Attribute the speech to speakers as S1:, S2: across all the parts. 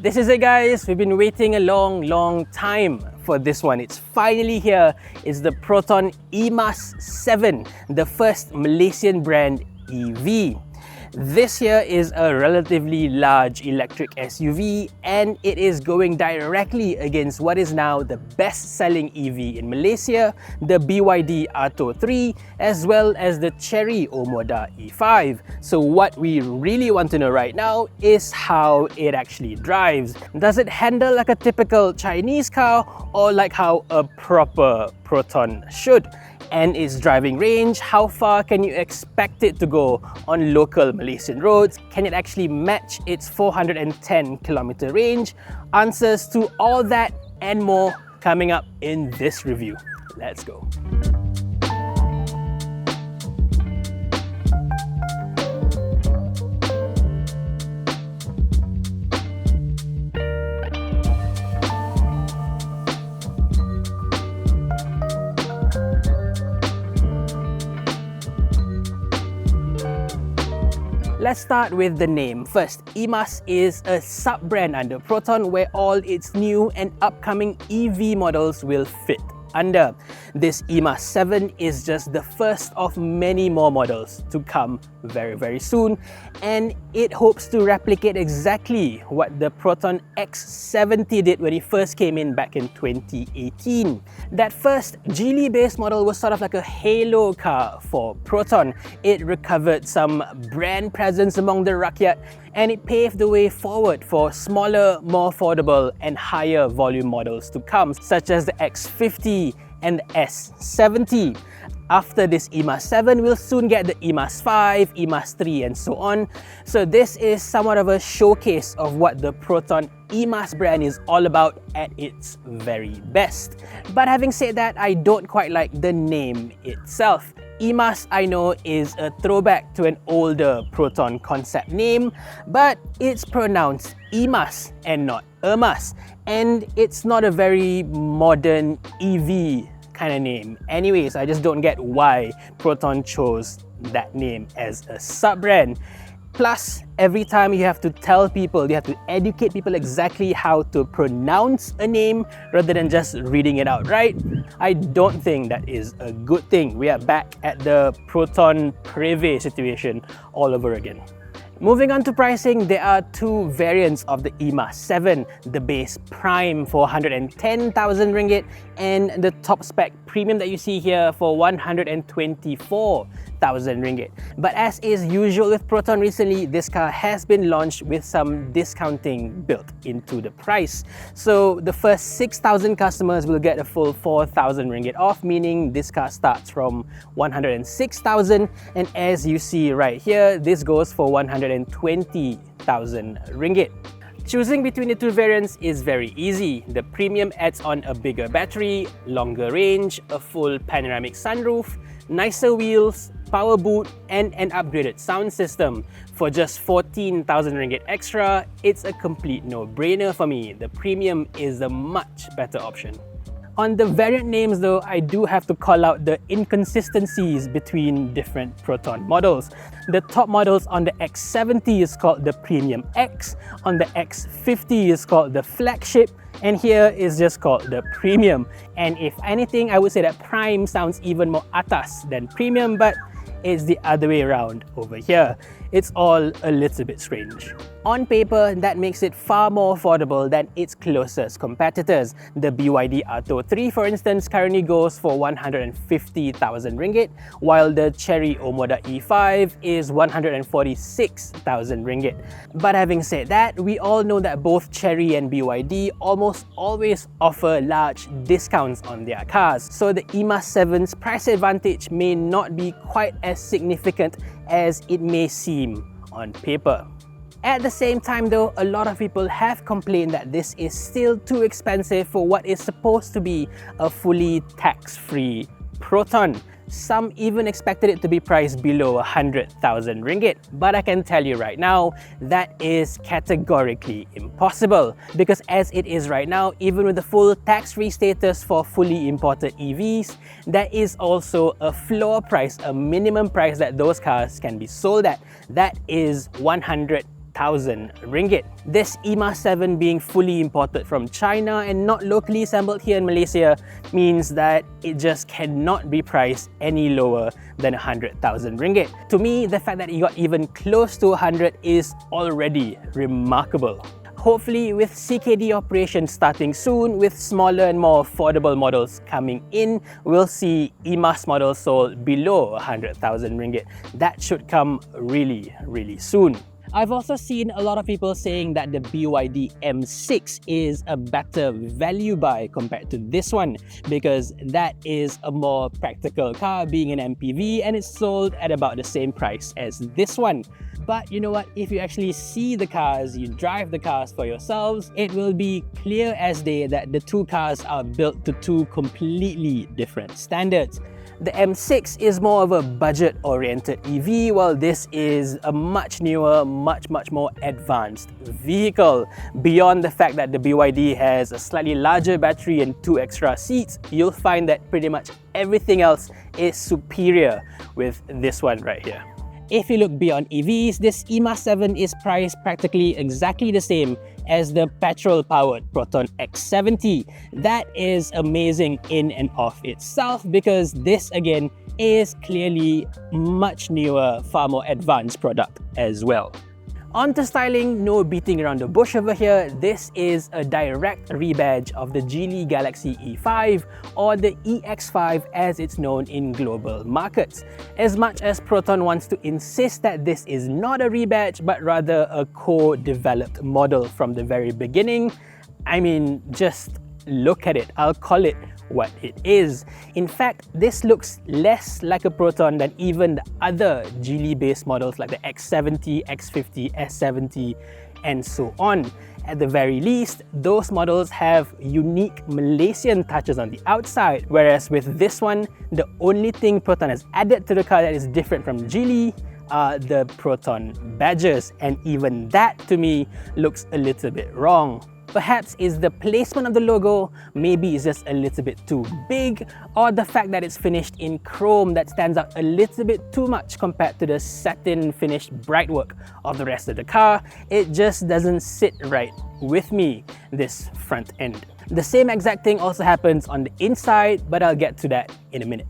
S1: This is it, guys. We've been waiting a long time for this one. It's finally here. It's the Proton eMas 7, the first Malaysian brand EV. This here is a relatively large electric SUV, and it is going directly against what is now the best-selling EV in Malaysia, the BYD Atto 3, as well as the Chery Omoda E5. So what we really want to know right now is how it actually drives. Does it handle like a typical Chinese car, or like how a proper Proton should? And its driving range, how far can you expect it to go on local Malaysian roads? Can it actually match its 410km range? Answers to all that and more coming up in this review. Let's go. Let's start with the name. First, eMas is a sub-brand under Proton where all its new and upcoming EV models will fit under. This eMas 7 is just the first of many more models to come very soon, and it hopes to replicate exactly what the Proton X70 did when it first came in back in 2018. That first Geely-based model was sort of like a halo car for Proton. It recovered some brand presence among the rakyat, and it paved the way forward for smaller, more affordable and higher volume models to come, such as the X50 and the S70. After this eMas 7, we'll soon get the eMas 5, eMas 3 and so on. So this is somewhat of a showcase of what the Proton eMas brand is all about at its very best. But having said that, I don't quite like the name itself. eMas, I know, is a throwback to an older Proton concept name, but it's pronounced eMas and not eMas, and it's not a very modern EV kind of name. Anyways, I just don't get why Proton chose that name as a sub-brand. Plus, every time you have to tell people, you have to educate people exactly how to pronounce a name rather than just reading it out, right? I don't think that is a good thing. We are back at the Proton Privé situation all over again. Moving on to pricing, there are two variants of the eMas 7, the base Prime for 110,000 ringgit and the top spec Premium that you see here for 124,000 ringgit. But as is usual with Proton recently, this car has been launched with some discounting built into the price. So the first 6,000 customers will get a full 4,000 ringgit off, meaning this car starts from 106,000, and as you see right here, this goes for 120,000 ringgit. Choosing between the two variants is very easy. The Premium adds on a bigger battery, longer range, a full panoramic sunroof, nicer wheels, power boot, and an upgraded sound system. For just 14,000 ringgit extra, it's a complete no-brainer for me. The Premium is a much better option. On the variant names though, I do have to call out the inconsistencies between different Proton models. The top models on the X70 is called the Premium X, on the X50 is called the Flagship, and here is just called the Premium. And if anything, I would say that Prime sounds even more atas than Premium, but it's the other way around over here. It's all a little bit strange. On paper, that makes it far more affordable than its closest competitors. The BYD Atto 3, for instance, currently goes for 150,000 ringgit, while the Chery Omoda E5 is 146,000 ringgit. But having said that, we all know that both Chery and BYD almost always offer large discounts on their cars, so the eMas 7's price advantage may not be quite as significant as it may seem on paper. At the same time though, a lot of people have complained that this is still too expensive for what is supposed to be a fully tax-free Proton. Some even expected it to be priced below 100,000 ringgit. But I can tell you right now, that is categorically impossible. Because as it is right now, even with the full tax-free status for fully imported EVs, there is also a floor price, a minimum price that those cars can be sold at. That is 100,000 ringgit. This eMas 7 being fully imported from China and not locally assembled here in Malaysia means that it just cannot be priced any lower than 100,000 ringgit. To me, the fact that it got even close to 100 is already remarkable. Hopefully, with CKD operations starting soon, with smaller and more affordable models coming in, we'll see eMas models sold below 100,000 ringgit. That should come really soon. I've also seen a lot of people saying that the BYD M6 is a better value buy compared to this one because that is a more practical car, being an MPV, and it's sold at about the same price as this one. But you know what, if you actually see the cars, you drive the cars for yourselves, it will be clear as day that the two cars are built to two completely different standards. The M6 is more of a budget-oriented EV, while this is a much newer, much more advanced vehicle. Beyond the fact that the BYD has a slightly larger battery and 2 extra seats, you'll find that pretty much everything else is superior with this one right here. If you look beyond EVs, this eMas 7 is priced practically exactly the same as the petrol-powered Proton X70. That is amazing in and of itself because this again is clearly much newer, far more advanced product as well. On to styling, no beating around the bush over here. This is a direct rebadge of the Geely Galaxy E5 or the EX5 as it's known in global markets. As much as Proton wants to insist that this is not a rebadge but rather a co-developed model from the very beginning, I mean, just look at it. I'll call it what it is. In fact, this looks less like a Proton than even the other Geely-based models like the X70, X50, S70, and so on. At the very least, those models have unique Malaysian touches on the outside, whereas with this one, the only thing Proton has added to the car that is different from Geely are the Proton badges, and even that to me looks a little bit wrong. Perhaps is the placement of the logo, maybe it's just a little bit too big, or the fact that it's finished in chrome that stands out a little bit too much compared to the satin finished brightwork of the rest of the car. It just doesn't sit right with me, this front end. The same exact thing also happens on the inside, but I'll get to that in a minute.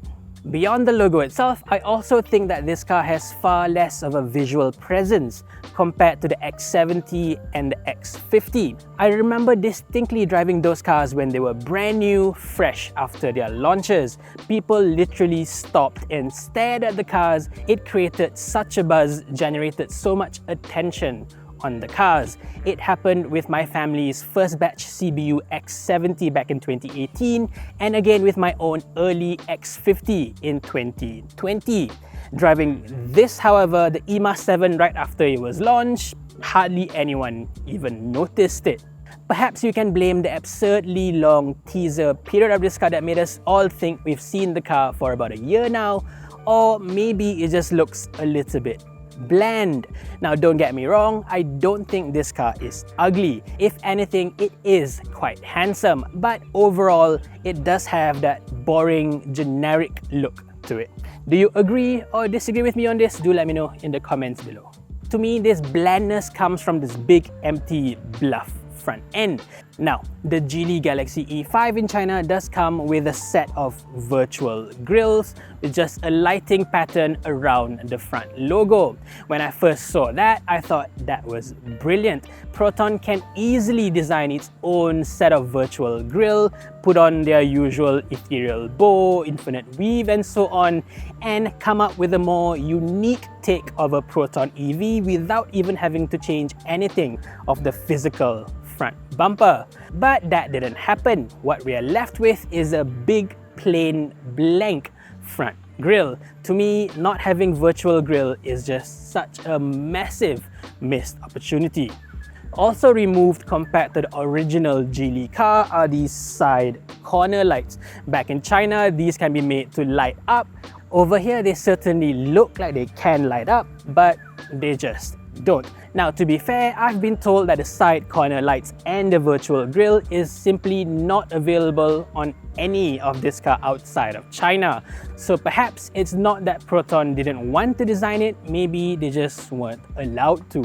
S1: Beyond the logo itself, I also think that this car has far less of a visual presence compared to the X70 and the X50. I remember distinctly driving those cars when they were brand new, fresh after their launches. People literally stopped and stared at the cars. It created such a buzz, generated so much attention on the cars. It happened with my family's first batch CBU X70 back in 2018 and again with my own early X50 in 2020. Driving this, however, the eMas 7 right after it was launched, hardly anyone even noticed it. Perhaps you can blame the absurdly long teaser period of this car that made us all think we've seen the car for about a year now, or maybe it just looks a little bit bland. Now don't get me wrong, I don't think this car is ugly. If anything, it is quite handsome, but overall it does have that boring, generic look to it. Do you agree or disagree with me on this? Do let me know in the comments below. To me, this blandness comes from this big, empty, bluff front end. Now, the Geely Galaxy E5 in China does come with a set of virtual grills with just a lighting pattern around the front logo. When I first saw that, I thought that was brilliant. Proton can easily design its own set of virtual grill, put on their usual ethereal bow, infinite weave, and so on, and come up with a more unique take of a Proton EV without even having to change anything of the physical front bumper. But that didn't happen. What we are left with is a big, plain, blank front grille. To me, not having virtual grille is just such a massive missed opportunity. Also removed compared to the original Geely car are these side corner lights. Back in China, these can be made to light up. Over here, they certainly look like they can light up, but they just don't. Now, to be fair, I've been told that the side corner lights and the virtual grille is simply not available on any of this car outside of China. So perhaps it's not that Proton didn't want to design it, maybe they just weren't allowed to.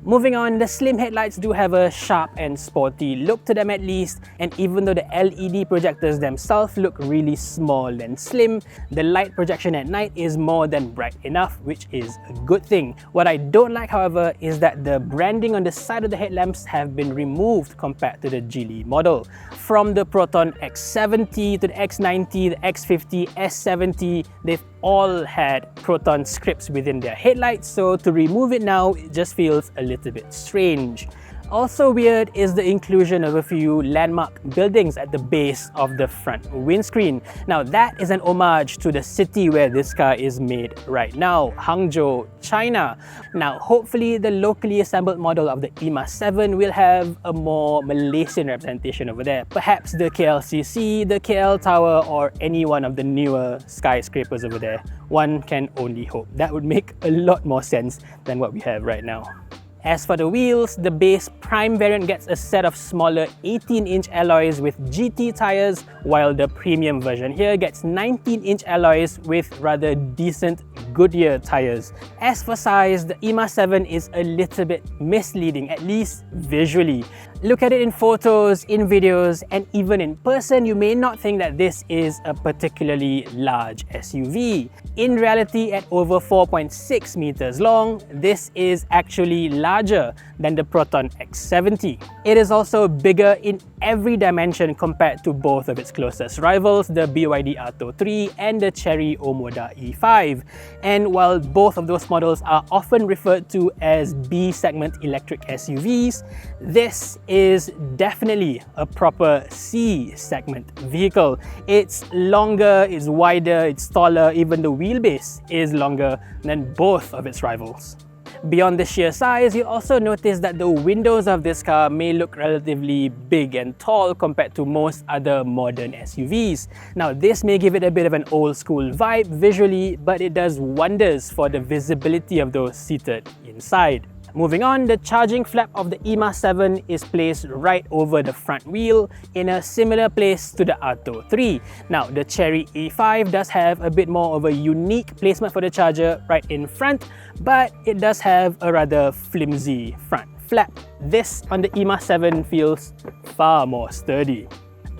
S1: Moving on, the slim headlights do have a sharp and sporty look to them at least, and even though the LED projectors themselves look really small and slim, the light projection at night is more than bright enough, which is a good thing. What I don't like, however, is that the branding on the side of the headlamps have been removed compared to the Geely model. From the Proton X70 to the X90, the X50, S70, they've all had Proton scripts within their headlights, so to remove it now, it just feels a little bit strange. Also weird is the inclusion of a few landmark buildings at the base of the front windscreen. Now that is an homage to the city where this car is made right now, Hangzhou, China. Now hopefully the locally assembled model of the eMas 7 will have a more Malaysian representation over there. Perhaps the KLCC, the KL Tower, or any one of the newer skyscrapers over there. One can only hope. That would make a lot more sense than what we have right now. As for the wheels, the base Prime variant gets a set of smaller 18-inch alloys with GT tyres, while the premium version here gets 19-inch alloys with rather decent Goodyear tyres. As for size, the eMas 7 is a little bit misleading, at least visually. Look at it in photos, in videos, and even in person, you may not think that this is a particularly large SUV. In reality, at over 4.6 meters long, this is actually larger than the Proton X70. It is also bigger in every dimension compared to both of its closest rivals, the BYD Atto 3 and the Chery Omoda E5. And while both of those models are often referred to as B-segment electric SUVs, this is definitely a proper C-segment vehicle. It's longer, it's wider, it's taller, even the wheelbase is longer than both of its rivals. Beyond the sheer size, you also notice that the windows of this car may look relatively big and tall compared to most other modern SUVs. Now, this may give it a bit of an old school vibe visually, but it does wonders for the visibility of those seated inside. Moving on, the charging flap of the eMas 7 is placed right over the front wheel in a similar place to the Atto 3. Now, the Chery E5 does have a bit more of a unique placement for the charger right in front, but it does have a rather flimsy front flap. This on the eMas 7 feels far more sturdy.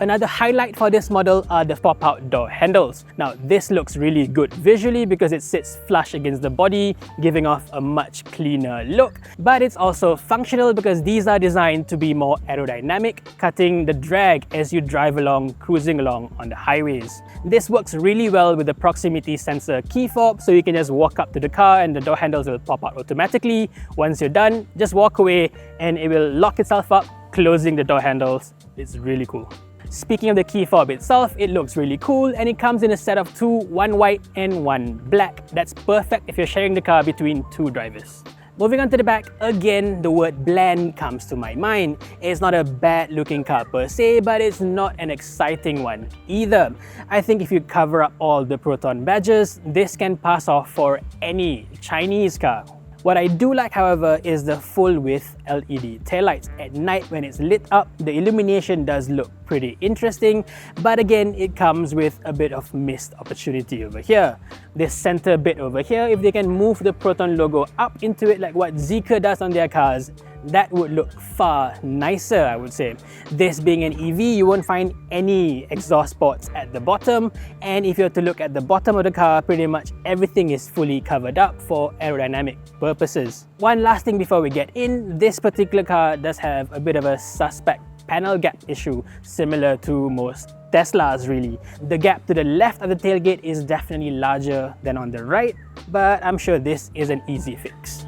S1: Another highlight for this model are the pop-out door handles. Now, this looks really good visually because it sits flush against the body, giving off a much cleaner look. But it's also functional because these are designed to be more aerodynamic, cutting the drag as you drive along, cruising along on the highways. This works really well with the proximity sensor key fob, so you can just walk up to the car and the door handles will pop out automatically. Once you're done, just walk away and it will lock itself up, closing the door handles. It's really cool. Speaking of the key fob itself, it looks really cool and it comes in a set of two, one white and one black. That's perfect if you're sharing the car between two drivers. Moving on to the back, again, the word bland comes to my mind. It's not a bad looking car per se, but it's not an exciting one either. I think if you cover up all the Proton badges, this can pass off for any Chinese car. What I do like, however, is the full-width LED taillights. At night when it's lit up, the illumination does look pretty interesting, but again, it comes with a bit of missed opportunity over here. This center bit over here, if they can move the Proton logo up into it like what Zeekr does on their cars, that would look far nicer, I would say. This being an EV, you won't find any exhaust ports at the bottom, and if you're to look at the bottom of the car, pretty much everything is fully covered up for aerodynamic purposes. One last thing before we get in, this particular car does have a bit of a suspect panel gap issue, similar to most Teslas really. The gap to the left of the tailgate is definitely larger than on the right, but I'm sure this is an easy fix.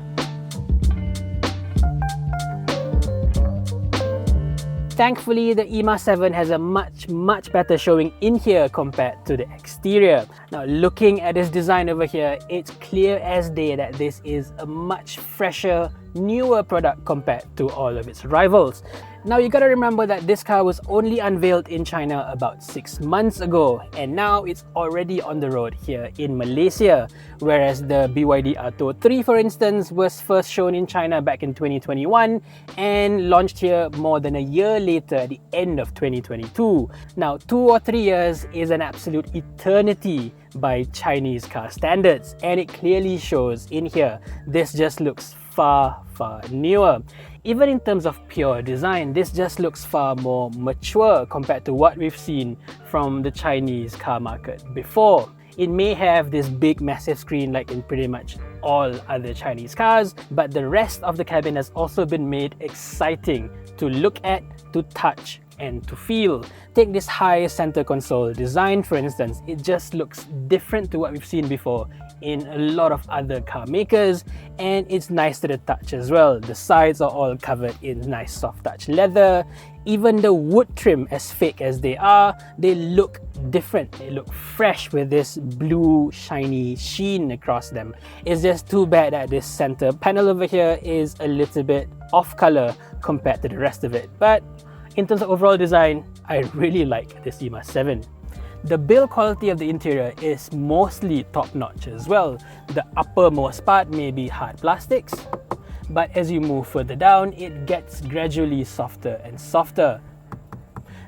S1: Thankfully, the eMas 7 has a much better showing in here compared to the exterior. Now, looking at this design over here, it's clear as day that this is a much fresher, newer product compared to all of its rivals. Now, you gotta remember that this car was only unveiled in China about 6 months ago, and now it's already on the road here in Malaysia. Whereas the BYD Atto 3, for instance, was first shown in China back in 2021 and launched here more than a year later at the end of 2022. Now, 2 or 3 years is an absolute eternity by Chinese car standards, and it clearly shows in here. This just looks far newer. Even in terms of pure design, this just looks far more mature compared to what we've seen from the Chinese car market before. It may have this big massive screen like in pretty much all other Chinese cars, but the rest of the cabin has also been made exciting to look at, to touch, and to feel. Take this high center console design for instance. It just looks different to what we've seen before in a lot of other car makers, and it's nice to the touch as well. The sides are all covered in nice soft touch leather. Even the wood trim, as fake as they are, they look different. They look fresh with this blue shiny sheen across them. It's just too bad that this center panel over here is a little bit off color compared to the rest of it. But in terms of overall design, I really like this eMas 7. The build quality of the interior is mostly top-notch as well. The uppermost part may be hard plastics, but as you move further down, it gets gradually softer and softer.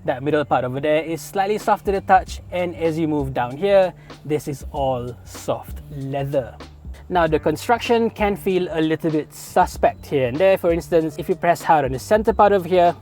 S1: That middle part over there is slightly softer to touch, and as you move down here, this is all soft leather. Now the construction can feel a little bit suspect here and there. For instance, if you press hard on the center part over here,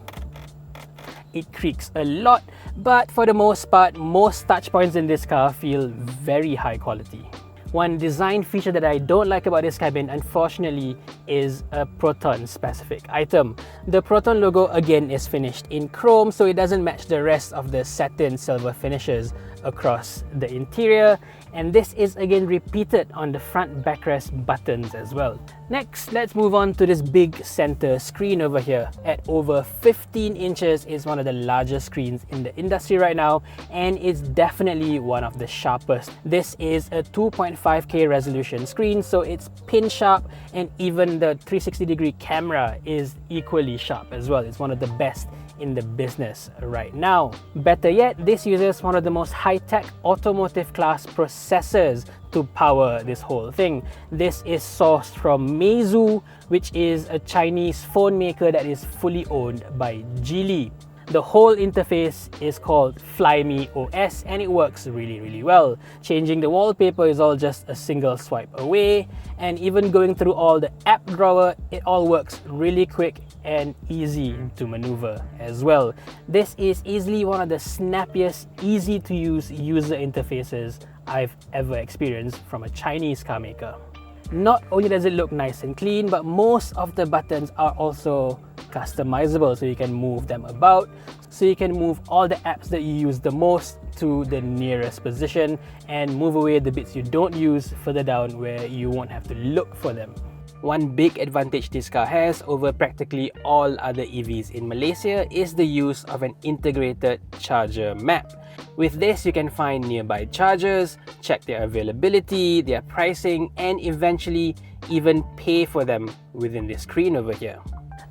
S1: it creaks a lot, but for the most part, most touch points in this car feel very high quality. One design feature that I don't like about this cabin, unfortunately, is a Proton specific item. The Proton logo again is finished in chrome, so it doesn't match the rest of the satin silver finishes across the interior, and this is again repeated on the front backrest buttons as well. Next, let's move on to this big center screen over here. At over 15 inches, is one of the largest screens in the industry right now, and it's definitely one of the sharpest. This is a 2.5K resolution screen, so it's pin sharp, and even the 360-degree camera is equally sharp as well. It's one of the best in the business right now. Better yet, this uses one of the most high-tech automotive class processors to power this whole thing. This is sourced from Meizu, which is a Chinese phone maker that is fully owned by Geely. The whole interface is called Flyme OS, and it works really well. Changing the wallpaper is all just a single swipe away, and even going through all the app drawer, it all works really quick and easy to maneuver as well. This is easily one of the snappiest, easy to use user interfaces I've ever experienced from a Chinese car maker. Not only does it look nice and clean, but most of the buttons are also customizable, so you can move them about. So you can move all the apps that you use the most to the nearest position and move away the bits you don't use further down where you won't have to look for them. One big advantage this car has over practically all other EVs in Malaysia is the use of an integrated charger map. With this, you can find nearby chargers, check their availability, their pricing, and eventually even pay for them within this screen over here.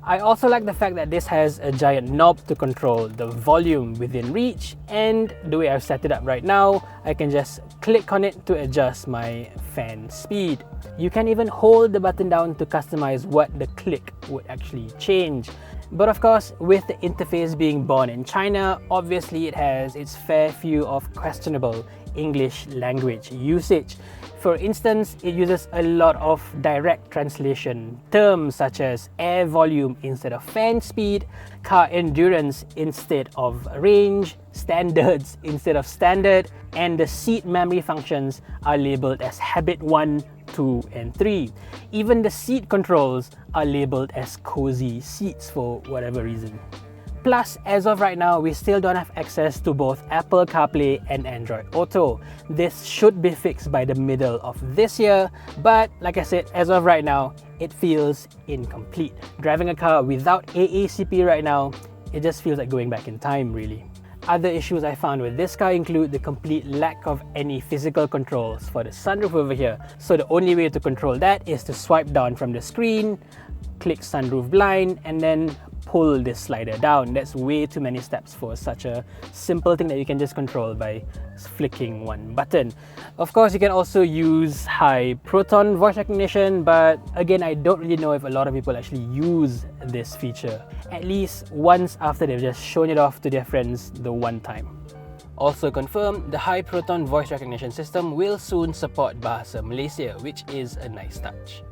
S1: I also like the fact that this has a giant knob to control the volume within reach, and the way I've set it up right now, I can just click on it to adjust my fan speed. You can even hold the button down to customize what the click would actually change. But of course, with the interface being born in China, obviously it has its fair few of questionable English language usage. For instance, it uses a lot of direct translation terms such as air volume instead of fan speed, car endurance instead of range, standards instead of standard, and the seat memory functions are labeled as habit 1, 2, and 3. Even the seat controls are labeled as cozy seats for whatever reason. Plus, as of right now, we still don't have access to both Apple CarPlay and Android Auto. This should be fixed by the middle of this year, but like I said, as of right now, it feels incomplete. Driving a car without AACP right now, it just feels like going back in time, really. Other issues I found with this car include the complete lack of any physical controls for the sunroof over here. So the only way to control that is to swipe down from the screen, click sunroof blind, and then pull this slider down. That's way too many steps for such a simple thing that you can just control by flicking one button. Of course, you can also use high Proton voice recognition, but again, I don't really know if a lot of people actually use this feature, at least once after they've just shown it off to their friends the one time. Also confirmed, the high Proton voice recognition system will soon support Bahasa Malaysia, which is a nice touch.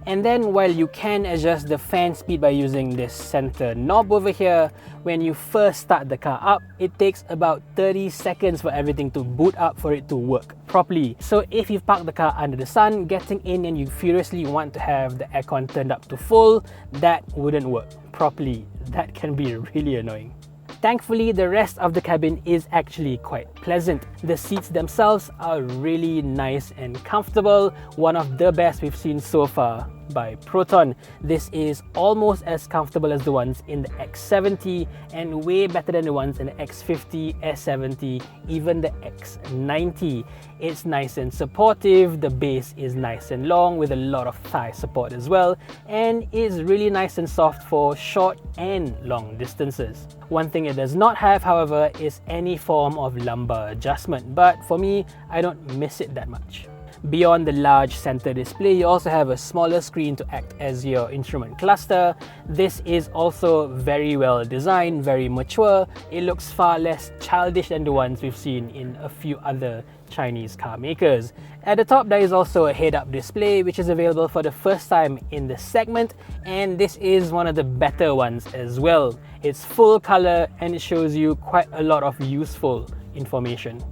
S1: And then while you can adjust the fan speed by using this center knob over here, when you first start the car up, it takes about 30 seconds for everything to boot up for it to work properly. So if you've parked the car under the sun, getting in and you furiously want to have the aircon turned up to full, that wouldn't work properly. That can be really annoying. Thankfully, the rest of the cabin is actually quite pleasant. The seats themselves are really nice and comfortable, one of the best we've seen so far by Proton. This is almost as comfortable as the ones in the X70 and way better than the ones in the X50, S70, even the X90. It's nice and supportive, the base is nice and long with a lot of thigh support as well, and is really nice and soft for short and long distances. One thing it does not have, however, is any form of lumbar adjustment, but for me, I don't miss it that much. Beyond the large center display, you also have a smaller screen to act as your instrument cluster. This is also very well designed, very mature. It looks far less childish than the ones we've seen in a few other Chinese car makers. At the top, there is also a head-up display, which is available for the first time in the segment, and this is one of the better ones as well. It's full color and it shows you quite a lot of useful information.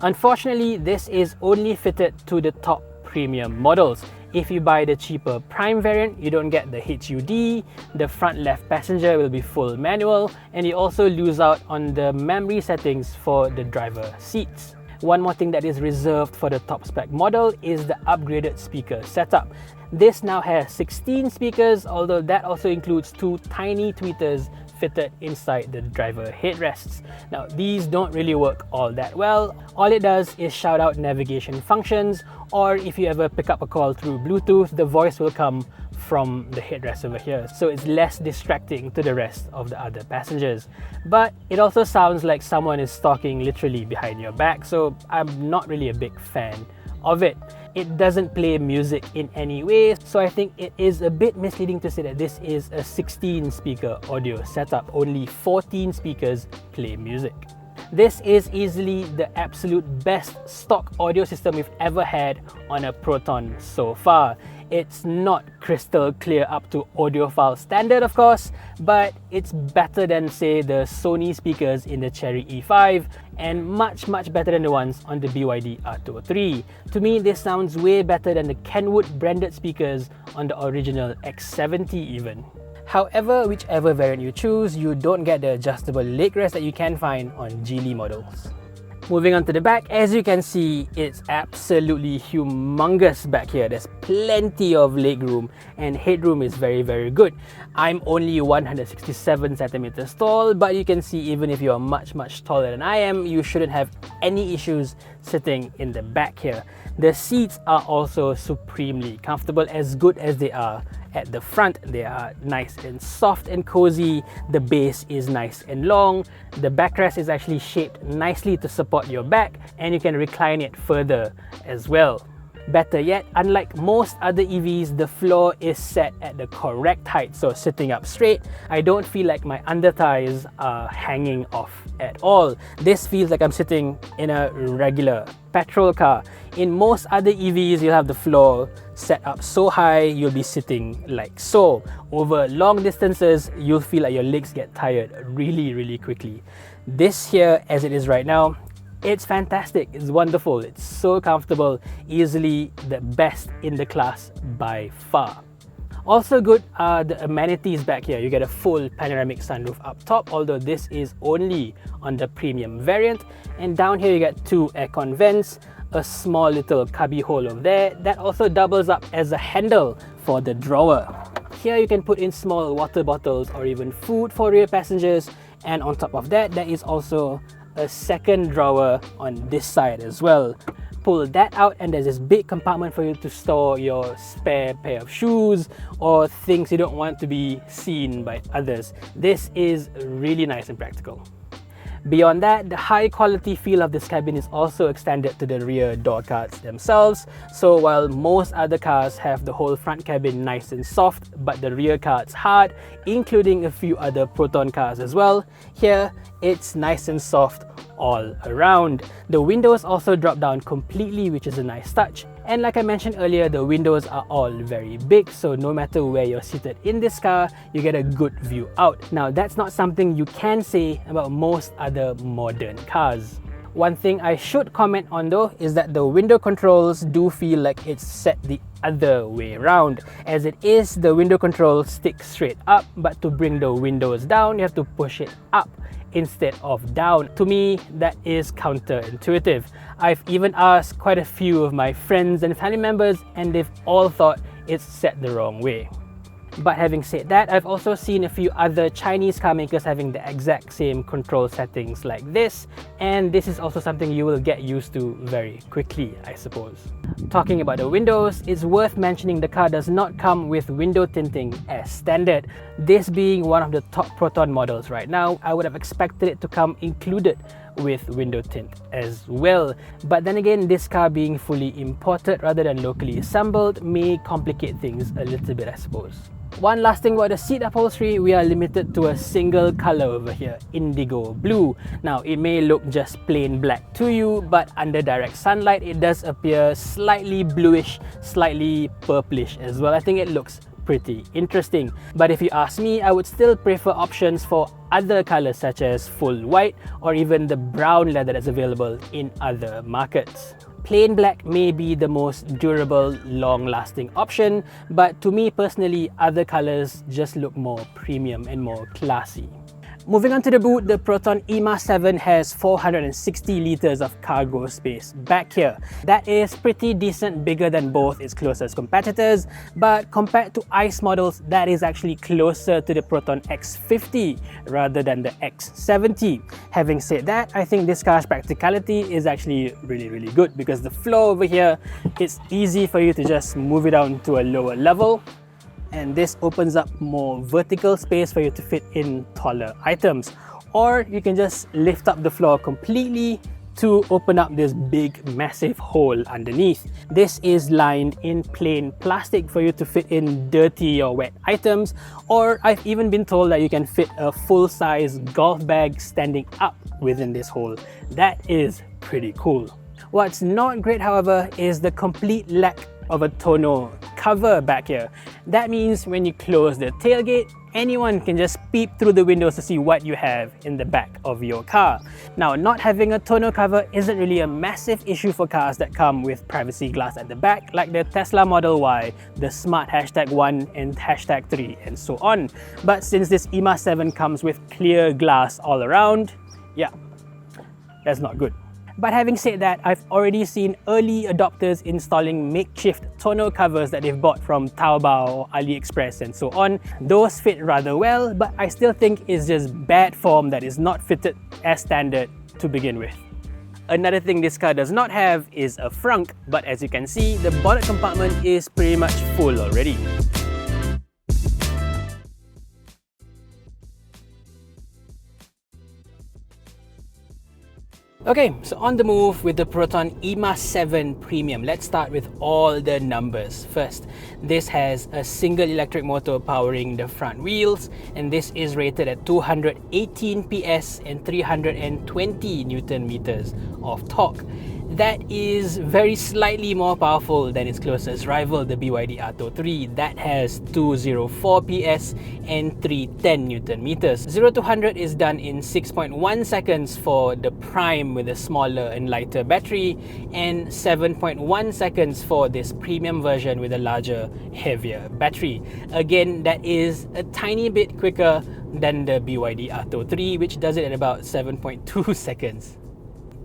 S1: Unfortunately, this is only fitted to the top premium models. If you buy the cheaper Prime variant, you don't get the HUD, the front left passenger will be full manual, and you also lose out on the memory settings for the driver seats. One more thing that is reserved for the top spec model is the upgraded speaker setup. This now has 16 speakers, although that also includes 2 tiny tweeters fitted inside the driver headrests. Now, these don't really work all that well. All it does is shout out navigation functions, or if you ever pick up a call through Bluetooth, the voice will come from the headrest over here, so it's less distracting to the rest of the other passengers. But it also sounds like someone is talking literally behind your back, so I'm not really a big fan of it. It doesn't play music in any way, so I think it is a bit misleading to say that this is a 16 speaker audio setup. Only 14 speakers play music. This is easily the absolute best stock audio system we've ever had on a Proton so far. It's not crystal clear up to audiophile standard, of course, but it's better than, say, the Sony speakers in the Chery E5 and much better than the ones on the BYD Atto 3. To me, this sounds way better than the Kenwood branded speakers on the original X70 even. However, whichever variant you choose, you don't get the adjustable leg rest that you can find on Geely models. Moving on to the back, as you can see, it's absolutely humongous back here. There's plenty of legroom and headroom is very good. I'm only 167 centimeters tall, but you can see even if you're much taller than I am, you shouldn't have any issues sitting in the back here. The seats are also supremely comfortable, as good as they are at the front. They are nice and soft and cozy. The base is nice and long. The backrest is actually shaped nicely to support your back, and you can recline it further as well. Better yet, unlike most other EVs, the floor is set at the correct height, so sitting up straight, I don't feel like my underthighs are hanging off at all. This feels like I'm sitting in a regular petrol car. In most other EVs, you'll have the floor set up so high, you'll be sitting like so. Over long distances, you'll feel like your legs get tired really quickly. This here, as it is right now, it's fantastic, it's wonderful, it's so comfortable, easily the best in the class by far. Also good are the amenities back here. You get a full panoramic sunroof up top, although this is only on the premium variant. And down here you get 2 aircon vents, a small little cubby hole over there that also doubles up as a handle for the drawer. Here you can put in small water bottles or even food for rear passengers, and on top of that, there is also a second drawer on this side as well. Pull that out and there's this big compartment for you to store your spare pair of shoes or things you don't want to be seen by others. This is really nice and practical. Beyond that, the high quality feel of this cabin is also extended to the rear door cards themselves. So while most other cars have the whole front cabin nice and soft, but the rear cards hard, including a few other Proton cars as well, here it's nice and soft all around. The windows also drop down completely, which is a nice touch. And like I mentioned earlier, the windows are all very big, so no matter where you're seated in this car, you get a good view out. Now, that's not something you can say about most other modern cars. One thing I should comment on though is that the window controls do feel like it's set the other way around. As it is, the window controls stick straight up, but to bring the windows down, you have to push it up instead of down. To me, that is counterintuitive. I've even asked quite a few of my friends and family members, and they've all thought it's set the wrong way. But having said that, I've also seen a few other Chinese car makers having the exact same control settings like this, and this is also something you will get used to very quickly, I suppose. Talking about the windows, it's worth mentioning the car does not come with window tinting as standard. This being one of the top Proton models right now, I would have expected it to come included with window tint as well. But then again, this car being fully imported rather than locally assembled may complicate things a little bit, I suppose. One last thing about the seat upholstery, we are limited to a single color over here, indigo blue. Now, it may look just plain black to you, but under direct sunlight, it does appear slightly bluish, slightly purplish as well. I think it looks pretty interesting. But if you ask me, I would still prefer options for other colors such as full white or even the brown leather that's available in other markets. Plain black may be the most durable, long-lasting option, but to me personally, other colors just look more premium and more classy. Moving on to the boot, the Proton eMas 7 has 460 liters of cargo space back here. That is pretty decent, bigger than both its closest competitors, but compared to ICE models, that is actually closer to the Proton X50 rather than the X70. Having said that, I think this car's practicality is actually really good because the floor over here, it's easy for you to just move it down to a lower level. And this opens up more vertical space for you to fit in taller items. Or you can just lift up the floor completely to open up this big massive hole underneath. This is lined in plain plastic for you to fit in dirty or wet items, or I've even been told that you can fit a full-size golf bag standing up within this hole. That is pretty cool. What's not great, however, is the complete lack of a tonneau cover back here. That means when you close the tailgate, anyone can just peep through the windows to see what you have in the back of your car. Now, not having a tonneau cover isn't really a massive issue for cars that come with privacy glass at the back, like the Tesla Model Y, the Smart #1 and #3, and so on. But since this eMas 7 comes with clear glass all around, yeah, that's not good. But having said that, I've already seen early adopters installing makeshift tonneau covers that they've bought from Taobao or AliExpress and so on. Those fit rather well, but I still think it's just bad form that is not fitted as standard to begin with. Another thing this car does not have is a frunk, but as you can see, the bonnet compartment is pretty much full already. Okay, so on the move with the Proton eMas 7 Premium, let's start with all the numbers. First, this has a single electric motor powering the front wheels, and this is rated at 218 PS and 320 Newton meters of torque. That is very slightly more powerful than its closest rival, the BYD Atto 3. That has 204 PS and 310 Newton meters. 0 to 100 is done in 6.1 seconds for the Prime with a smaller and lighter battery, and 7.1 seconds for this premium version with a larger, heavier battery. Again, that is a tiny bit quicker than the BYD Atto 3, which does it at about 7.2 seconds.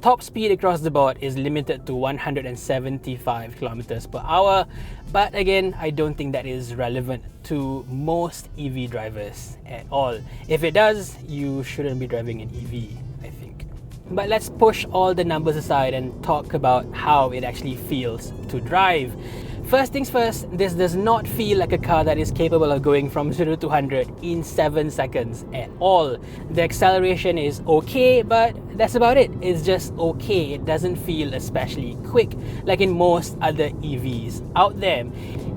S1: Top speed across the board is limited to 175 kilometers per hour, but again, I don't think that is relevant to most EV drivers at all. If it does, you shouldn't be driving an EV, I think. But let's push all the numbers aside and talk about how it actually feels to drive. First things first, this does not feel like a car that is capable of going from 0 to 100 in 7 seconds at all. The acceleration is okay, but that's about it. It's just okay. It doesn't feel especially quick like in most other EVs out there.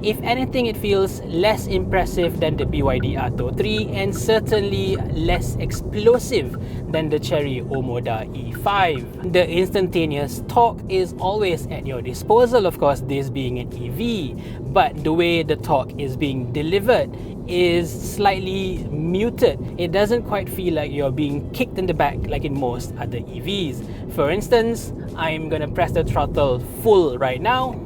S1: If anything, it feels less impressive than the BYD Atto 3 and certainly less explosive than the Chery Omoda E5. The instantaneous torque is always at your disposal, of course, this being an EV, but the way the torque is being delivered is slightly muted. It doesn't quite feel like you're being kicked in the back like in most other EVs. For instance, I'm gonna press the throttle full right now.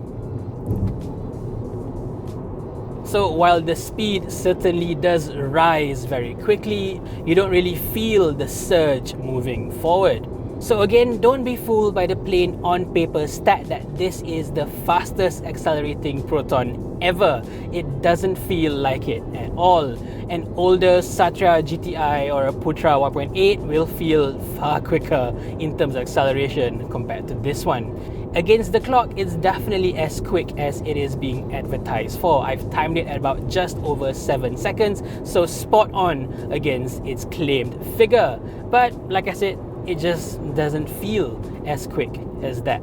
S1: So while the speed certainly does rise very quickly, you don't really feel the surge moving forward. So again, don't be fooled by the plain on paper stat that this is the fastest accelerating Proton ever. It doesn't feel like it at all. An older Satya GTI or a Putra 1.8 will feel far quicker in terms of acceleration compared to this one. Against the clock, it's definitely as quick as it is being advertised for. I've timed it at about just over 7 seconds, so spot on against its claimed figure. But like I said, it just doesn't feel as quick as that.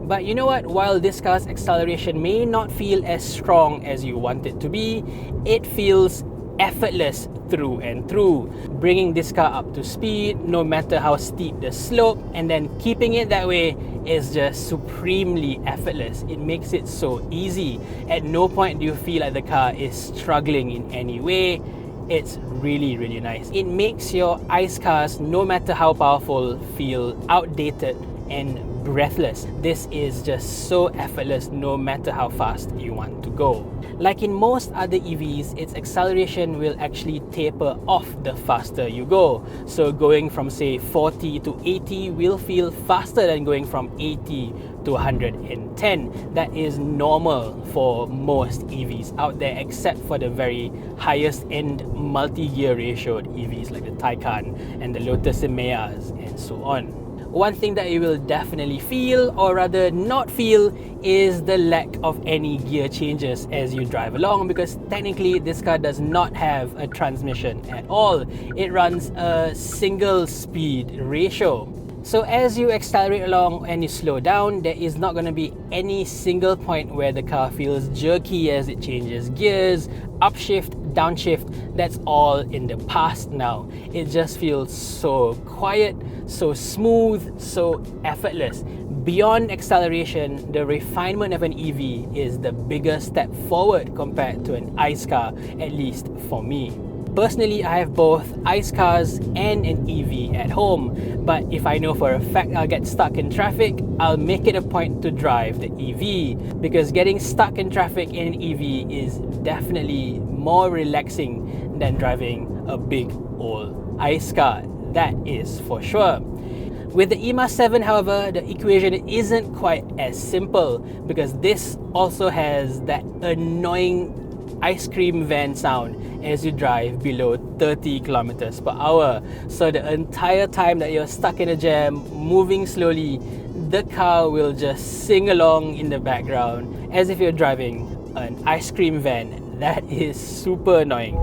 S1: But you know what? While this car's acceleration may not feel as strong as you want it to be, it feels effortless through and through, bringing this car up to speed no matter how steep the slope, and then keeping it that way is just supremely effortless. It makes it so easy. At no point do you feel like the car is struggling in any way. It's really nice. It makes your ICE cars, no matter how powerful, feel outdated and breathless. This is just so effortless no matter how fast you want to go. Like in most other EVs, its acceleration will actually taper off the faster you go. So going from say 40 to 80 will feel faster than going from 80 to 110. That is normal for most EVs out there, except for the very highest end multi-gear ratioed EVs like the Taycan and the Lotus Emeas and so on. One thing that you will definitely feel, or rather not feel, is the lack of any gear changes as you drive along, because technically this car does not have a transmission at all. It runs a single speed ratio. So as you accelerate along and you slow down, there is not going to be any single point where the car feels jerky as it changes gears, upshift, downshift. That's all in the past now. It just feels so quiet, so smooth, so effortless. Beyond acceleration, the refinement of an EV is the biggest step forward compared to an ICE car, at least for me. Personally, I have both ICE cars and an EV at home, but if I know for a fact I'll get stuck in traffic, I'll make it a point to drive the EV, because getting stuck in traffic in an EV is definitely more relaxing than driving a big old ICE car. That is for sure. With the eMas 7, however, the equation isn't quite as simple, because this also has that annoying ice cream van sound as you drive below 30 kilometers per hour. So the entire time that you're stuck in a jam, moving slowly, the car will just sing along in the background as if you're driving an ice cream van. That is super annoying.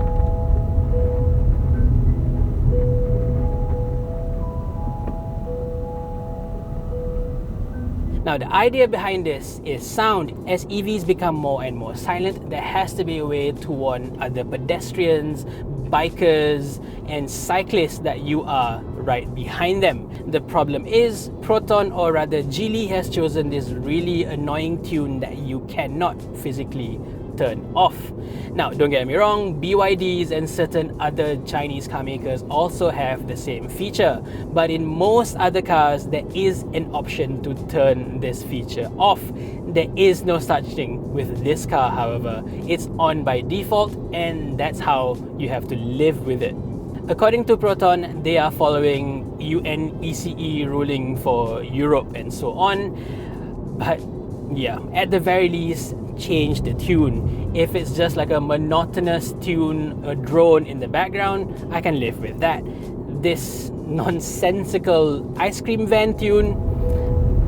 S1: Now, the idea behind this is sound. As EVs become more and more silent, there has to be a way to warn other pedestrians, bikers, and cyclists that you are right behind them. The problem is, Proton, or rather Geely, has chosen this really annoying tune that you cannot physically turn off. Now, don't get me wrong, BYDs and certain other Chinese car makers also have the same feature, but in most other cars there is an option to turn this feature off. There is no such thing with this car, however. It's on by default, and that's how you have to live with it. According to Proton, they are following UN ECE ruling for Europe and so on, but yeah, at the very least, change the tune. If it's just like a monotonous tune, a drone in the background, I can live with that. This nonsensical ice cream van tune,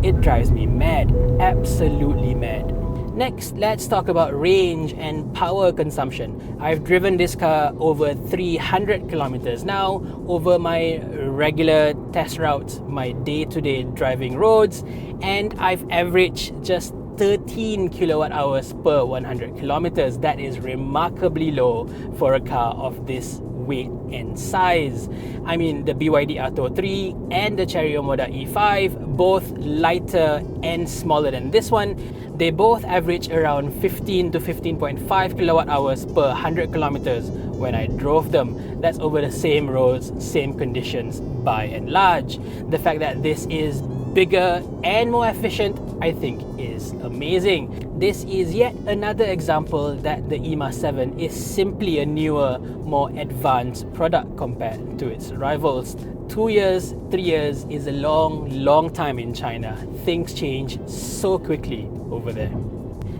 S1: it drives me mad, absolutely mad. Next, let's talk about range and power consumption. I've driven this car over 300 kilometers now over my regular test routes, my day-to-day driving roads, and I've averaged just 13 kilowatt hours per 100 kilometers. That is remarkably low for a car of this weight and size. I mean, the BYD Atto 3 and the Chery Omoda E5, both lighter and smaller than this one, they both average around 15 to 15.5 kilowatt hours per 100 kilometers when I drove them. That's over the same roads, same conditions by and large. The fact that this is bigger and more efficient, I think, is amazing. This is yet another example that the eMas 7 is simply a newer, more advanced product compared to its rivals. 2 years, 3 years is a long time in China. Things change so quickly over there.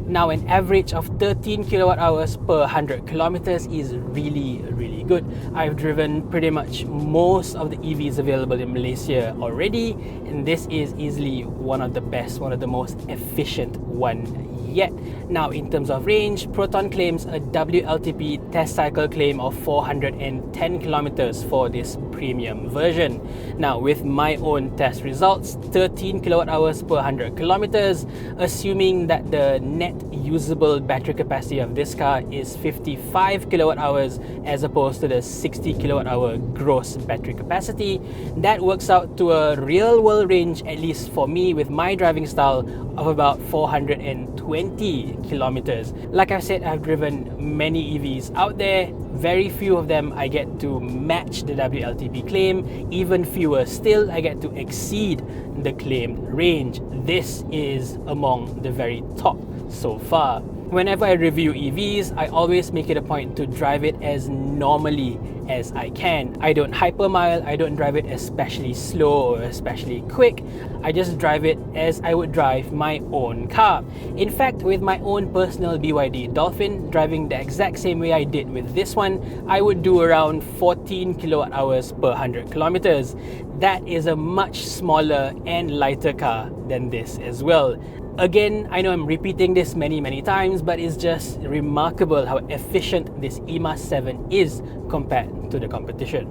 S1: Now, an average of 13 kilowatt hours per 100 kilometers is really good. I've driven pretty much most of the EVs available in Malaysia already, and this is easily one of the best, one of the most efficient one yet. Now, in terms of range, Proton claims a WLTP test cycle claim of 410 kilometers for this premium version. Now, with my own test results, 13 kilowatt hours per 100 kilometers, assuming that the net usable battery capacity of this car is 55 kilowatt hours as opposed to the 60 kilowatt hour gross battery capacity, that works out to a real world range, at least for me with my driving style, of about 420 kilometers. Like I said, I've driven many EVs out there. Very few of them I get to match the WLTP claim. Even fewer still, I get to exceed the claimed range. This is among the very top so far. Whenever I review EVs, I always make it a point to drive it as normally as I can. I don't hypermile, I don't drive it especially slow or especially quick. I just drive it as I would drive my own car. In fact, with my own personal BYD Dolphin, driving the exact same way I did with this one, I would do around 14 kilowatt hours per 100 kilometers. That is a much smaller and lighter car than this as well. Again, I know I'm repeating this many times, but it's just remarkable how efficient this eMas 7 is compared to the competition.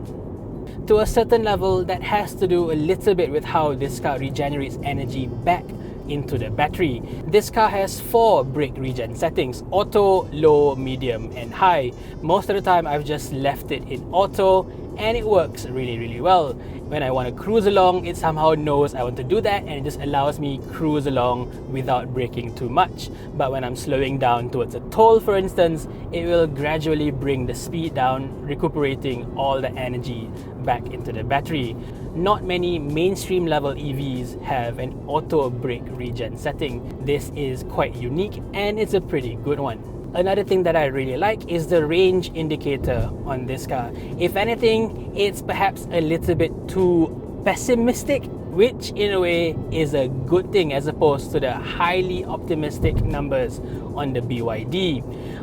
S1: To a certain level, that has to do a little bit with how this car regenerates energy back into the battery. This car has 4 brake regen settings: auto, low, medium and high. Most of the time I've just left it in auto and it works really well. When I want to cruise along, it somehow knows I want to do that and it just allows me cruise along without braking too much. But when I'm slowing down towards a toll, for instance, it will gradually bring the speed down, recuperating all the energy back into the battery. Not many mainstream level EVs have an auto brake regen setting. This is quite unique and it's a pretty good one. Another thing that I really like is the range indicator on this car. If anything, it's perhaps a little bit too pessimistic, which in a way is a good thing as opposed to the highly optimistic numbers on the BYD.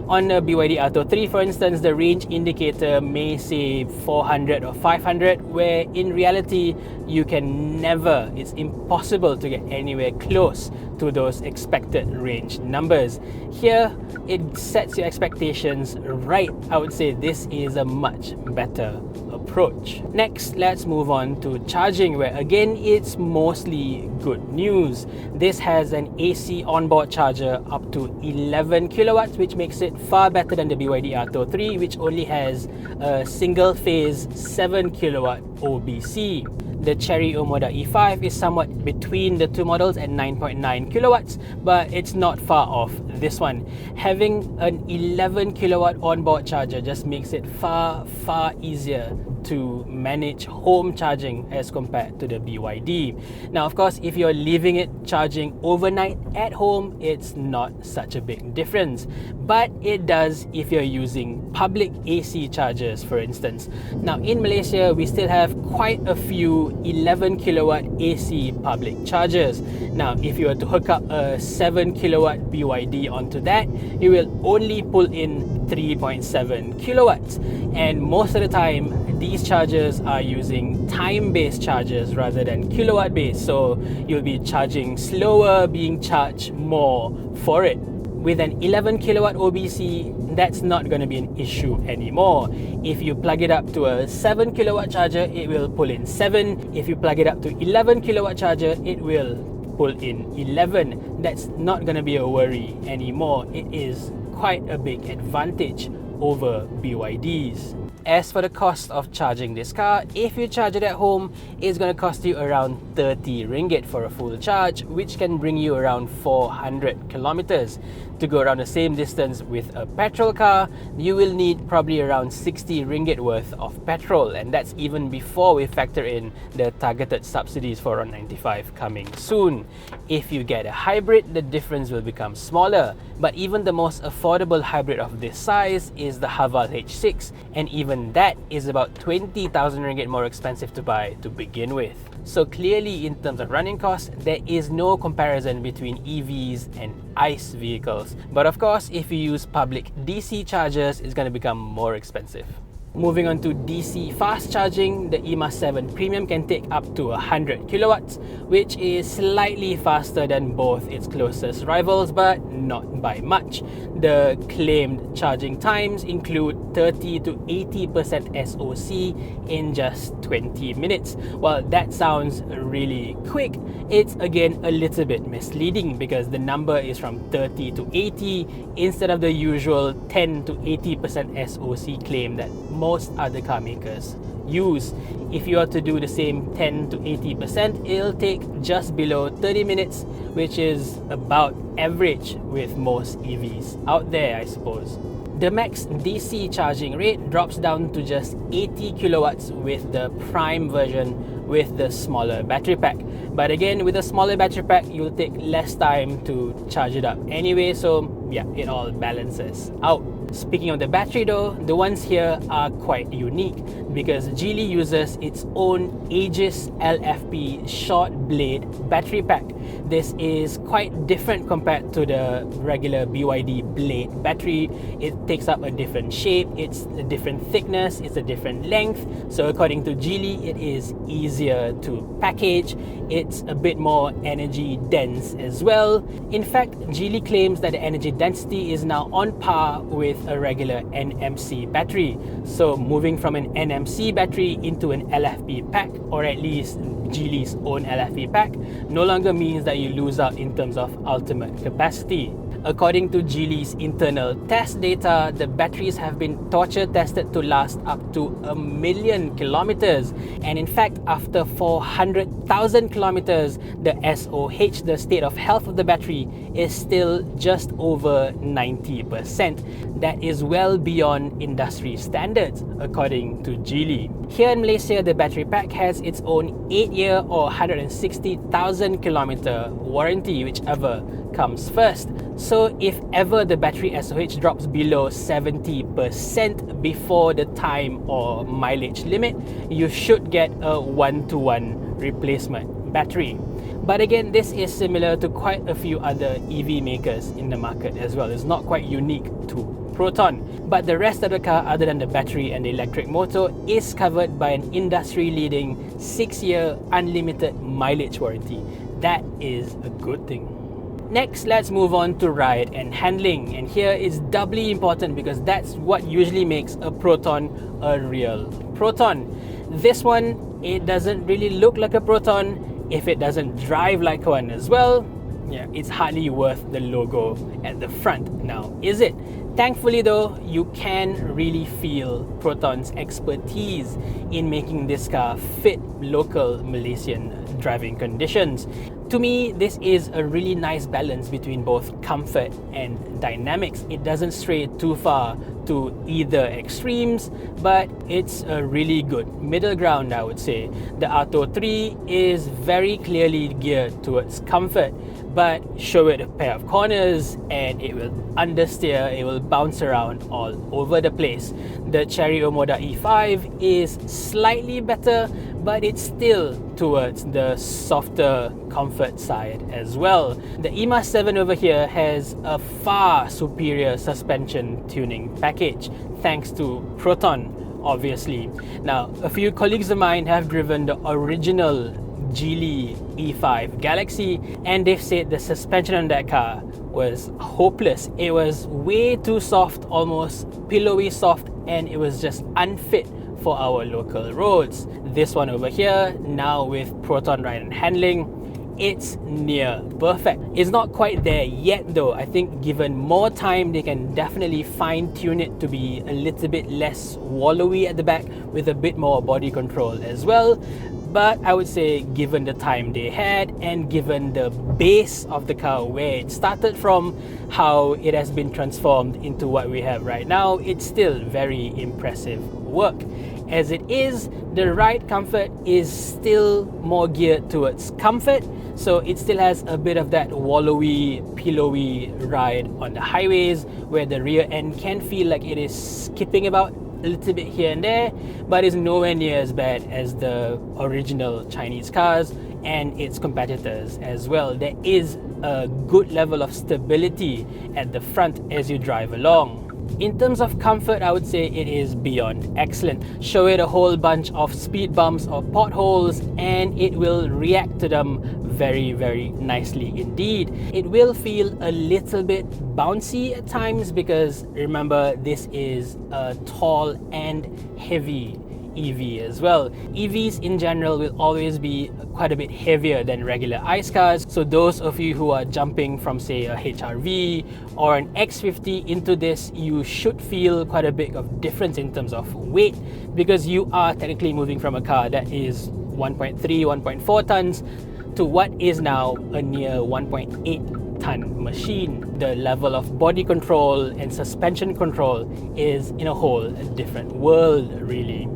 S1: On the BYD Atto 3, for instance, the range indicator may say 400 or 500, where in reality you can never, it's impossible to get anywhere close to those expected range numbers. Here, it sets your expectations right. I would say this is a much better approach. Next, let's move on to charging, where again it's mostly good news. This has an AC onboard charger up to 11 kilowatts, which makes it far better than the BYD Atto 3, which only has a single phase 7 kilowatt OBC. The Chery Omoda E5 is somewhat between the two models at 9.9 kilowatts, but it's not far off this one. Having an 11 kilowatt onboard charger just makes it far easier to manage home charging as compared to the BYD. Now, of course, if you're leaving it charging overnight at home, it's not such a big difference, but it does if you're using public AC chargers, for instance. Now, in Malaysia, we still have quite a few 11 kilowatt AC public chargers. Now, if you were to hook up a 7 kilowatt BYD onto that, you will only pull in 3.7 kilowatts, and most of the time these chargers are using time-based chargers rather than kilowatt-based, so you'll be charging slower, being charged more for it. With an 11 kilowatt OBC, that's not going to be an issue anymore. If you plug it up to a 7 kilowatt charger, it will pull in 7. If you plug it up to 11 kilowatt charger, it will pull in 11. That's not going to be a worry anymore. It is quite a big advantage over BYDs. As for the cost of charging this car, if you charge it at home, it's going to cost you around 30 ringgit for a full charge, which can bring you around 400 kilometers. To go around the same distance with a petrol car, you will need probably around 60 ringgit worth of petrol, and that's even before we factor in the targeted subsidies for RON 95 coming soon. If you get a hybrid, the difference will become smaller, but even the most affordable hybrid of this size is the Haval H6, and even that is about 20,000 ringgit more expensive to buy to begin with. So clearly, in terms of running costs, there is no comparison between EVs and ICE vehicles. But of course, if you use public DC chargers, it's going to become more expensive. Moving on to DC fast charging, the eMas 7 Premium can take up to 100 kilowatts, which is slightly faster than both its closest rivals, but not by much. The claimed charging times include 30 to 80% SOC in just 20 minutes. While that sounds really quick, it's again a little bit misleading because the number is from 30 to 80 instead of the usual 10 to 80% SOC claim that most other car makers use. If you are to do the same 10 to 80%, it'll take just below 30 minutes, which is about average with most EVs out there, I suppose. The max DC charging rate drops down to just 80 kilowatts with the Prime version with the smaller battery pack. But again, with a smaller battery pack, you'll take less time to charge it up anyway, so yeah, it all balances out. Speaking of the battery though, the ones here are quite unique because Geely uses its own Aegis LFP short blade battery pack. This is quite different compared to the regular BYD blade battery. It takes up a different shape, it's a different thickness, it's a different length. So according to Geely, it is easier to package. It's a bit more energy dense as well. In fact, Geely claims that the energy density is now on par with a regular NMC battery. So moving from an NMC battery into an LFP pack, or at least Geely's own LFP pack, no longer means that you lose out in terms of ultimate capacity. According to Geely's internal test data, the batteries have been torture tested to last up to 1 million kilometers. And in fact, after 400,000 kilometers, the SOH, the state of health of the battery, is still just over 90%. That is well beyond industry standards, according to Geely. Here in Malaysia, the battery pack has its own 8-year or 160,000 kilometer warranty, whichever comes first. So if ever the battery SOH drops below 70% before the time or mileage limit, you should get a 1-to-1 replacement battery. But again, this is similar to quite a few other EV makers in the market as well. It's not quite unique to Proton, but the rest of the car, other than the battery and the electric motor, is covered by an industry-leading 6-year unlimited mileage warranty. That is a good thing. Next, let's move on to ride and handling, and here is doubly important because that's what usually makes a Proton a real Proton. This one, it doesn't really look like a Proton. If it doesn't drive like one as well, yeah, it's hardly worth the logo at the front now, is it? Thankfully though, you can really feel Proton's expertise in making this car fit local Malaysian driving conditions. To me, this is a really nice balance between both comfort and dynamics. It doesn't stray too far to either extremes, but it's a really good middle ground, I would say. The Atto 3 is very clearly geared towards comfort, but show it a pair of corners and it will understeer, it will bounce around all over the place. The Chery Omoda E5 is slightly better, but it's still towards the softer comfort side as well. The eMas 7 over here has a far superior suspension tuning package, thanks to Proton, obviously. Now, a few colleagues of mine have driven the original Geely E5 Galaxy, and they've said the suspension on that car was hopeless. It was way too soft, almost pillowy soft, and it was just unfit for our local roads. This one over here, now with Proton Ride and Handling, it's near perfect. It's not quite there yet though. I think given more time, they can definitely fine-tune it to be a little bit less wallowy at the back with a bit more body control as well. But I would say given the time they had and given the base of the car, where it started from, how it has been transformed into what we have right now, it's still very impressive work. As it is, the ride comfort is still more geared towards comfort, so it still has a bit of that wallowy, pillowy ride on the highways where the rear end can feel like it is skipping about a little bit here and there, but is nowhere near as bad as the original Chinese cars and its competitors as well. There is a good level of stability at the front as you drive along. In terms of comfort, I would say it is beyond excellent. Show it a whole bunch of speed bumps or potholes and it will react to them very, very nicely indeed. It will feel a little bit bouncy at times because remember, this is a tall and heavy EV as well. EVs in general will always be quite a bit heavier than regular ICE cars, so those of you who are jumping from say a HRV or an X50 into this, you should feel quite a bit of difference in terms of weight, because you are technically moving from a car that is 1.3, 1.4 tons to what is now a near 1.8 ton machine. The level of body control and suspension control is in a whole different world really.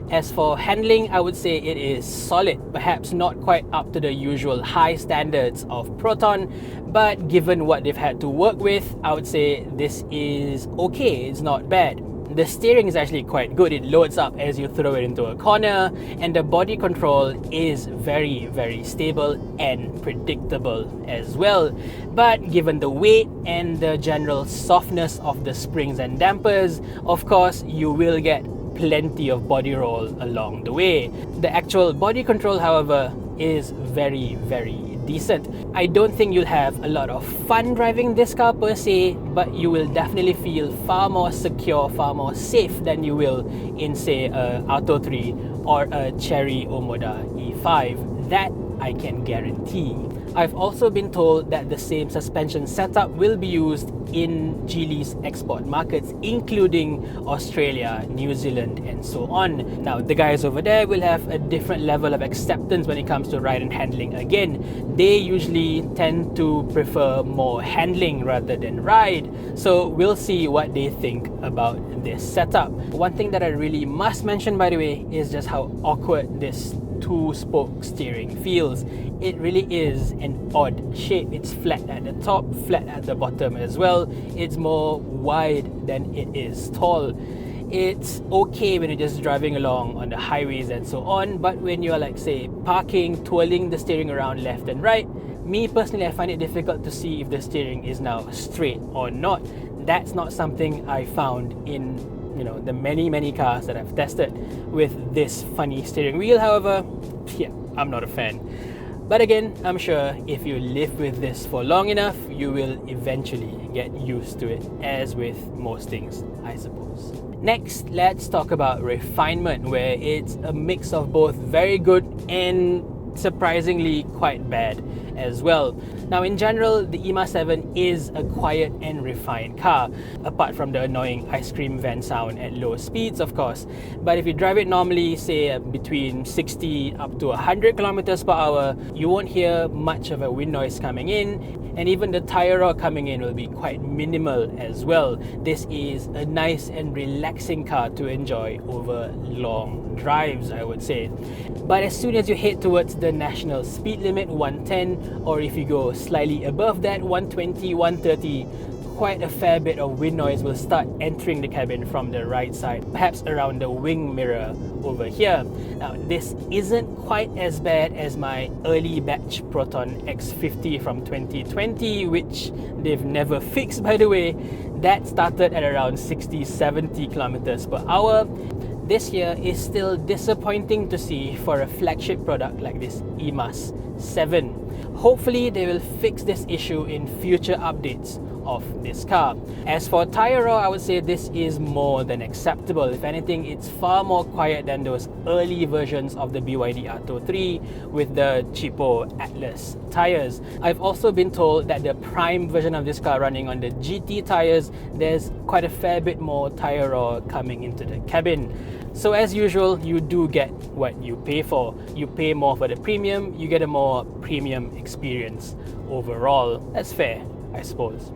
S1: As for handling, I would say it is solid, perhaps not quite up to the usual high standards of Proton, but given what they've had to work with, I would say this is okay, it's not bad. The steering is actually quite good. It loads up as you throw it into a corner, and the body control is very, very stable and predictable as well. But given the weight and the general softness of the springs and dampers, of course you will get plenty of body roll along the way. The actual body control, however, is very, very decent. I don't think you'll have a lot of fun driving this car per se, but you will definitely feel far more secure, far more safe than you will in say a Atto 3 or a Chery Omoda E5. That I can guarantee. I've also been told that the same suspension setup will be used in Geely's export markets, including Australia, New Zealand, and so on. Now, the guys over there will have a different level of acceptance when it comes to ride and handling. Again, they usually tend to prefer more handling rather than ride, so we'll see what they think about this setup. One thing that I really must mention, by the way, is just how awkward this two-spoke steering feels. It really is an odd shape. It's flat at the top, flat at the bottom as well. It's more wide than it is tall. It's okay when you're just driving along on the highways and so on, but when you're like say parking, twirling the steering around left and right, me personally, I find it difficult to see if the steering is now straight or not. That's not something I found in the many cars that I've tested with this funny steering wheel. However, yeah, I'm not a fan. But again, I'm sure if you live with this for long enough, you will eventually get used to it, as with most things, I suppose. Next, let's talk about Refinement, where it's a mix of both very good and surprisingly quite bad as well. Now, in general, the eMas 7 is a quiet and refined car, apart from the annoying ice cream van sound at low speeds, of course. But if you drive it normally, say between 60 up to 100 kilometers per hour, you won't hear much of a wind noise coming in, and even the tire rock coming in will be quite minimal as well. This is a nice and relaxing car to enjoy over long drives, I would say. But as soon as you head towards the national speed limit 110, or if you go slightly above that 120, 130, quite a fair bit of wind noise will start entering the cabin from the right side, perhaps around the wing mirror over here. Now, this isn't quite as bad as my early batch Proton X50 from 2020, which they've never fixed, by the way. That started at around 60-70 kilometers per hour. This year is still disappointing to see for a flagship product like this eMas 7. Hopefully they will fix this issue in future updates, of this car. As for tyre roar, I would say this is more than acceptable. If anything, it's far more quiet than those early versions of the BYD Atto 3 with the cheapo Atlas tyres. I've also been told that the prime version of this car running on the GT tyres, there's quite a fair bit more tyre roar coming into the cabin. So as usual, you do get what you pay for. You pay more for the premium, you get a more premium experience overall. That's fair, I suppose.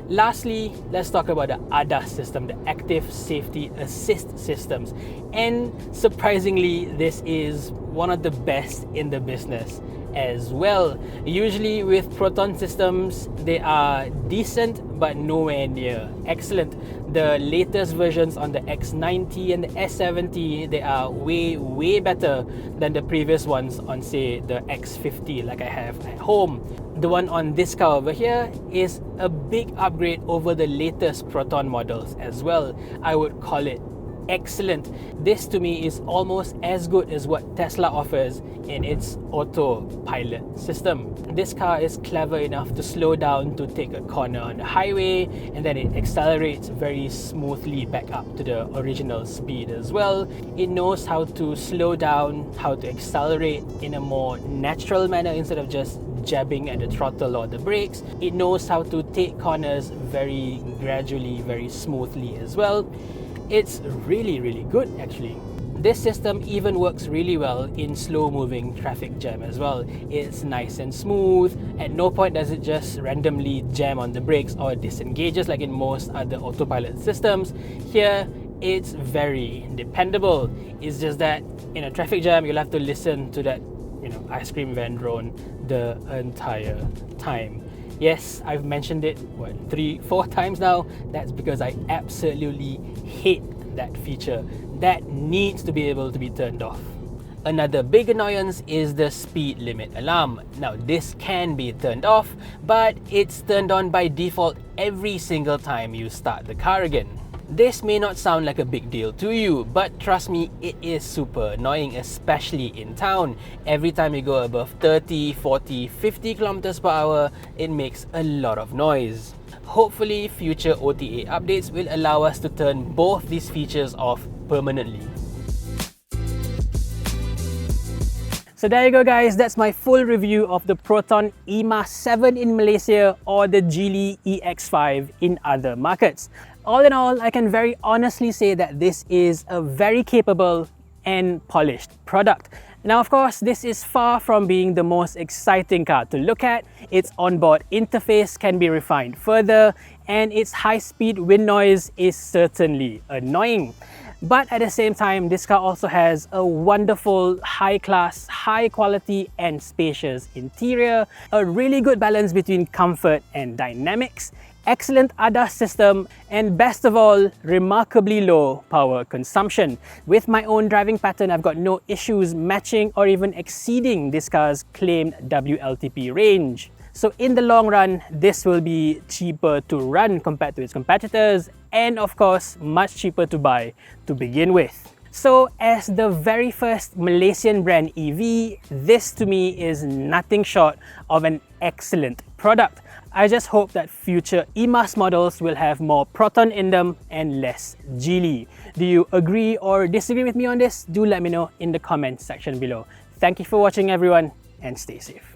S1: Lastly, let's talk about the ADAS system, the Active Safety Assist systems. And surprisingly, this is one of the best in the business as well. Usually with Proton systems, they are decent but nowhere near excellent. The latest versions on the X90 and the S70, they are way better than the previous ones on, say, the X50 like I have at home. The one on this car over here is a big upgrade over the latest Proton models as well. I would call it excellent. This to me is almost as good as what Tesla offers in its autopilot system. This car is clever enough to slow down to take a corner on the highway, and then it accelerates very smoothly back up to the original speed as well. It knows how to slow down, how to accelerate in a more natural manner instead of just jabbing at the throttle or the brakes. It knows how to take corners very gradually, very smoothly as well. It's really good actually. This system even works really well in slow-moving traffic jam as well. It's nice and smooth. At no point does it just randomly jam on the brakes or disengages like in most other autopilot systems. Here, it's very dependable. It's just that in a traffic jam, you'll have to listen to that, ice cream van drone the entire time. Yes, I've mentioned it, 3-4 times now. That's because I absolutely hate that feature. That needs to be able to be turned off. Another big annoyance is the speed limit alarm. Now this can be turned off, but it's turned on by default every single time you start the car again. This may not sound like a big deal to you, but trust me, it is super annoying, especially in town. Every time you go above 30, 40, 50 kilometers per hour, it makes a lot of noise. Hopefully, future OTA updates will allow us to turn both these features off permanently. So there you go guys, that's my full review of the Proton eMas 7 in Malaysia or the Geely EX5 in other markets. All in all, I can very honestly say that this is a very capable and polished product. Now of course, this is far from being the most exciting car to look at. Its onboard interface can be refined further, and its high-speed wind noise is certainly annoying. But at the same time, this car also has a wonderful, high-class, high-quality and spacious interior, a really good balance between comfort and dynamics, excellent ADAS system, and best of all, remarkably low power consumption. With my own driving pattern, I've got no issues matching or even exceeding this car's claimed WLTP range. So in the long run, this will be cheaper to run compared to its competitors, and of course, much cheaper to buy to begin with. So as the very first Malaysian brand EV, this to me is nothing short of an excellent product. I just hope that future eMas models will have more Proton in them and less Geely. Do you agree or disagree with me on this? Do let me know in the comment section below. Thank you for watching everyone, and stay safe.